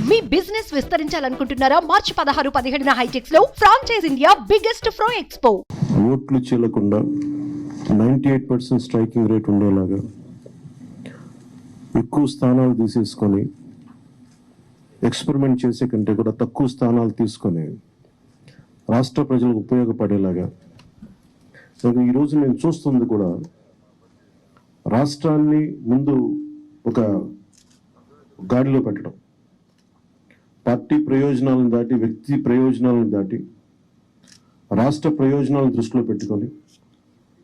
మీ business విస్తరించాలనుకుంటున్నారా? మార్చి 16-17 హైటెక్స్ లో franchise India biggest ఫ్రో expo. ఓట్లు చీలకుండా 98% striking rate ఉండేలాగా ఎక్కువ స్థానాలు తీసేసుకొని ఎక్స్పెరిమెంట్ చేసే కంటే కూడా తక్కువ స్థానాలు తీసుకొని రాష్ట్ర ప్రజలకు ఉపయోగపడేలాగా. ఈరోజు నేను చూస్తుంది కూడా రాష్ట్రాన్ని ముందు ఒక గాడిలో పెట్టడం, పార్టీ ప్రయోజనాలను దాటి వ్యక్తి ప్రయోజనాలను దాటి రాష్ట్ర ప్రయోజనాలను దృష్టిలో పెట్టుకొని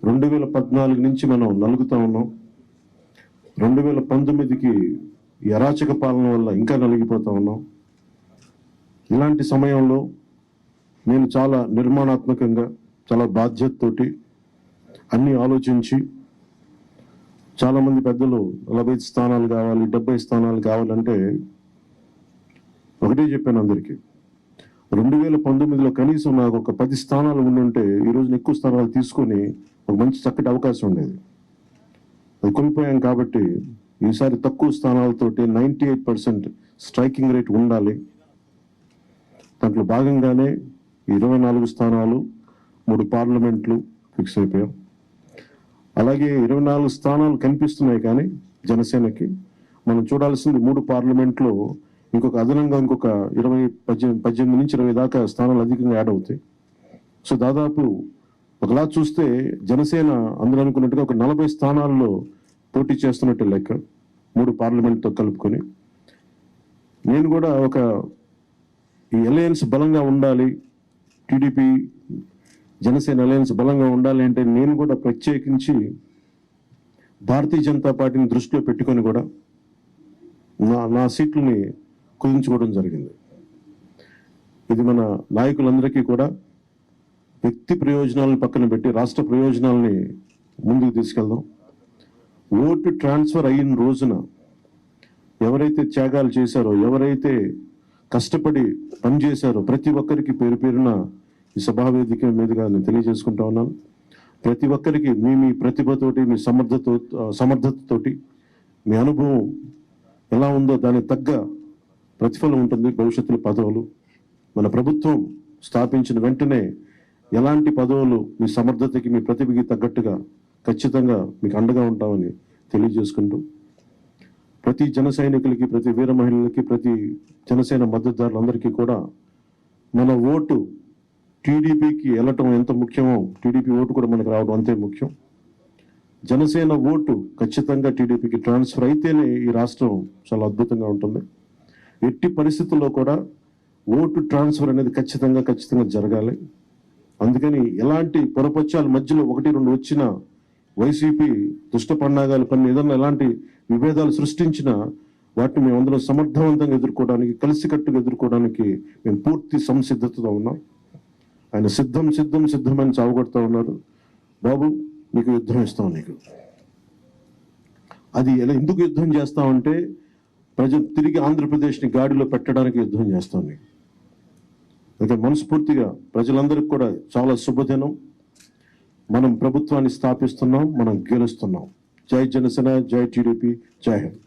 2014 నుంచి మనం నలుగుతా ఉన్నాం. 2019కి ఈ అరాచక పాలన వల్ల ఇంకా నలిగిపోతా ఉన్నాం. ఇలాంటి సమయంలో నేను చాలా నిర్మాణాత్మకంగా, చాలా బాధ్యతతోటి అన్నీ ఆలోచించి, చాలామంది పెద్దలు 45 స్థానాలు కావాలి, 70 స్థానాలు కావాలంటే ఒకటే చెప్పాను అందరికీ, 2019లో కనీసం నాకు ఒక 10 స్థానాలు ఉండుంటే ఈరోజు ఎక్కువ స్థానాలు తీసుకొని ఒక మంచి చక్కటి అవకాశం ఉండేది. అది కోల్పోయాం. కాబట్టి ఈసారి తక్కువ స్థానాలతోటి 98% స్ట్రైకింగ్ రేట్ ఉండాలి. దాంట్లో భాగంగానే 24 స్థానాలు, 3 పార్లమెంట్లు ఫిక్స్ అయిపోయాం. అలాగే 24 స్థానాలు కనిపిస్తున్నాయి, కానీ జనసేనకి మనం చూడాల్సింది 3 పార్లమెంట్లో ఇంకొక అదనంగా ఇంకొక 18 నుంచి 20 దాకా స్థానాలు అధికంగా యాడ్ అవుతాయి. సో దాదాపు ఒకలా చూస్తే జనసేన అందరూ అనుకున్నట్టుగా ఒక 40 స్థానాల్లో పోటీ చేస్తున్నట్టు లెక్క, 3 పార్లమెంట్తో కలుపుకొని. నేను కూడా ఒక ఈ అలయన్స్ బలంగా ఉండాలి, టీడీపీ జనసేన అలయన్స్ బలంగా ఉండాలి అంటే నేను కూడా ప్రత్యేకించి భారతీయ జనతా పార్టీని దృష్టిలో పెట్టుకొని కూడా నా సీట్లని కుదించుకోవడం జరిగింది. ఇది మన నాయకులందరికీ కూడా వ్యక్తి ప్రయోజనాలను పక్కన పెట్టి రాష్ట్ర ప్రయోజనాలని ముందుకు తీసుకెళ్దాం. ఓటు ట్రాన్స్ఫర్ అయిన రోజున ఎవరైతే త్యాగాలు చేశారో, ఎవరైతే కష్టపడి పనిచేశారో ప్రతి ఒక్కరికి పేరు పేరున ఈ సభావేదిక మీదుగా నేను తెలియజేసుకుంటా ఉన్నాను. ప్రతి ఒక్కరికి మీ ప్రతిభతోటి, మీ సమర్థతతోటి, మీ అనుభవం ఎలా ఉందో దానికి తగ్గ ప్రతిఫలం ఉంటుంది భవిష్యత్తులో. పదవులు మన ప్రభుత్వం స్థాపించిన వెంటనే ఎలాంటి పదవులు మీ సమర్థతకి, మీ ప్రతిభకి తగ్గట్టుగా ఖచ్చితంగా మీకు అండగా ఉంటామని తెలియజేసుకుంటూ, ప్రతి జన సైనికులకి, ప్రతి వీర మహిళలకి, ప్రతి జనసేన మద్దతుదారులందరికీ కూడా మన ఓటు టీడీపీకి వెళ్ళటం ఎంత ముఖ్యమో టీడీపీ ఓటు కూడా మనకు రావడం అంతే ముఖ్యం. జనసేన ఓటు ఖచ్చితంగా టీడీపీకి ట్రాన్స్ఫర్ అయితేనే ఈ రాష్ట్రం చాలా అద్భుతంగా ఉంటుంది. ఎట్టి పరిస్థితుల్లో కూడా ఓటు ట్రాన్స్ఫర్ అనేది ఖచ్చితంగా జరగాలి. అందుకని ఎలాంటి పొరపచ్చాల మధ్యలో 1-2 వచ్చిన వైసీపీ దుష్ట పన్నాగాలు పని ఏదన్నా ఎలాంటి విభేదాలు సృష్టించినా వాటిని మేమందరం సమర్థవంతంగా ఎదుర్కోవడానికి, కలిసికట్టుగా ఎదుర్కోవడానికి మేము పూర్తి సంసిద్ధతతో ఉన్నాం. ఆయన సిద్ధమని చావగొడతా ఉన్నారు. బాబు నీకు యుద్ధం ఇస్తాం, నీకు అది ఎలా ఎందుకు యుద్ధం చేస్తామంటే ప్రజలు తిరిగి ఆంధ్రప్రదేశ్ని గాడిలో పెట్టడానికి యుద్ధం చేస్తాం నీకు. అయితే మనస్ఫూర్తిగా ప్రజలందరికీ కూడా చాలా శుభదినం. మనం ప్రభుత్వాన్ని స్థాపిస్తున్నాం, మనం గెలుస్తున్నాం. జై జనసేన, జై టీడీపీ, జై హింద్.